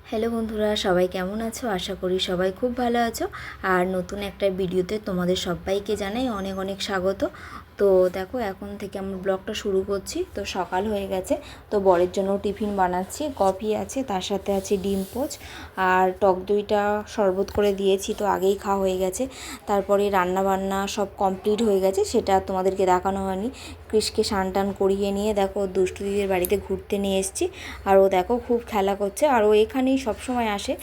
Hello বন্ধুরা, সবাই কেমন আছো? আশা করি সবাই খুব ভালো আছো। আর নতুন একটা ভিডিওতে তোমাদের সবাইকে জানাই অনেক অনেক স্বাগত। তো দেখো, এখন থেকে আমরা ব্লগটা শুরু করছি। তো সকাল হয়ে গেছে, তো বরের জন্য টিফিন বানাচ্ছি। কফি আছে, তার সাথে আছে ডিম পোচ আর টক দইটা শরবত করে দিয়েছি, তো আগেই খাওয়া হয়ে গেছে। তারপরে রান্না বান্না সব কমপ্লিট হয়ে গেছে, সেটা তোমাদেরকে দেখানো হয়নি। কৃষকে স্নান টান করিয়ে নিয়ে দেখো দুষ্টু দিদির বাড়িতে ঘুরতে নিয়ে এসেছি। আর ও দেখো খুব খেলা করছে, আর ও এখানেই সবসময় আসে।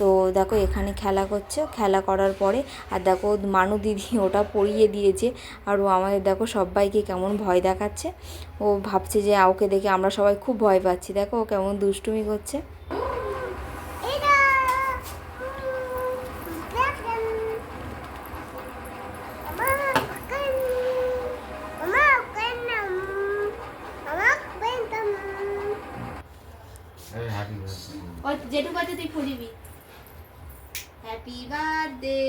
তো দেখো এখানে খেলা করছে, খেলা করার পরে আর দেখো মানু দিদি ওটা পরিয়ে দিয়েছে। আর ও আমাদের দেখো সবাইকে কেমন ভয় দেখাচ্ছে। ও ভাবছে যে ওকে দেখে আমরা সবাই খুব ভয় পাচ্ছি। দেখো ও কেমন দুষ্টুমি করছে। যেটুকু আছে তুই ফুলিবি। Happy birthday.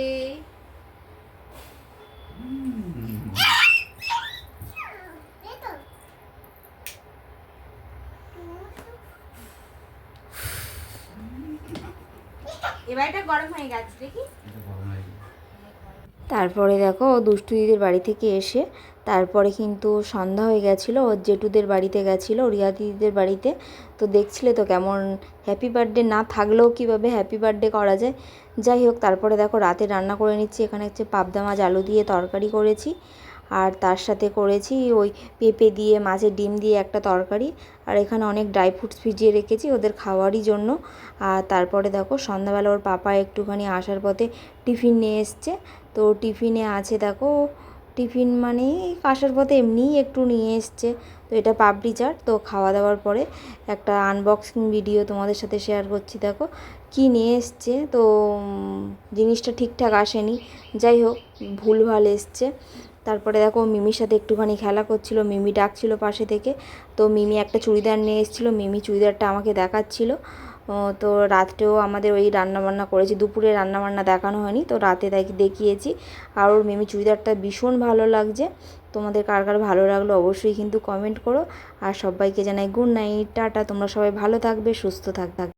এবার এটা গরম হয়ে গেছে দেখি। তারপরে দেখো ও দুষ্টু দিদির বাড়ি থেকে এসে তারপরে কিন্তু সন্ধ্যা হয়ে গেছিলো, ওর জেঠুদের বাড়িতে গেছিলো, রিয়া দিদিদের বাড়িতে। তো দেখছিলে তো কেমন হ্যাপি বার্থডে না থাকলেও কীভাবে হ্যাপি বার্থডে করা যায়। যাই হোক, তারপরে দেখো রাতে রান্না করে নিচ্ছি। এখানে হচ্ছে পাবদা মাছ আলু দিয়ে তরকারি করেছি, আর তার সাথে করেছি ওই পেঁপে দিয়ে মাছের ডিম দিয়ে একটা তরকারি। আর এখানে অনেক ড্রাই ফ্রুটস ভিজিয়ে রেখেছি ওদের খাওয়ারই জন্য। আর তারপরে দেখো সন্ধ্যাবেলা ওর পাপা একটুখানি আসার পথে টিফিন নিয়ে এসছে। তো টিফিনে আছে দেখো, টিফিন মানে আসার পথে এমনিই একটু নিয়ে এসছে। তো এটা পাপড়ি চাট। তো খাওয়া দাওয়ার পরে একটা আনবক্সিং ভিডিও তোমাদের সাথে শেয়ার করছি। দেখো কি নিয়ে এসছে। তো জিনিসটা ঠিকঠাক আসেনি, যাই হোক ভুলভাল এসছে। তারপরে দেখো মিমির সাথে একটুখানি খেলা করছিল, মিমি ডাকছিল পাশে থেকে। তো মিমি একটা চুড়িদার নিয়ে এসেছিলো, মিমি চুড়িদারটা আমাকে দেখাচ্ছিল। তো রাত্রেও আমাদের ওই রান্নাবান্না করেছি, দুপুরে রান্নাবান্না দেখানো হয়নি, তো রাতে দেখিয়েছি। আর ওর মিমি চুড়িদারটা ভীষণ ভালো লাগছে। তোমাদের কার কার ভালো লাগলো অবশ্যই কিন্তু কমেন্ট করো। আর সবাইকে জানাই গুড নাইট, টাটা। তোমরা সবাই ভালো থাকবে, সুস্থ থাকবে।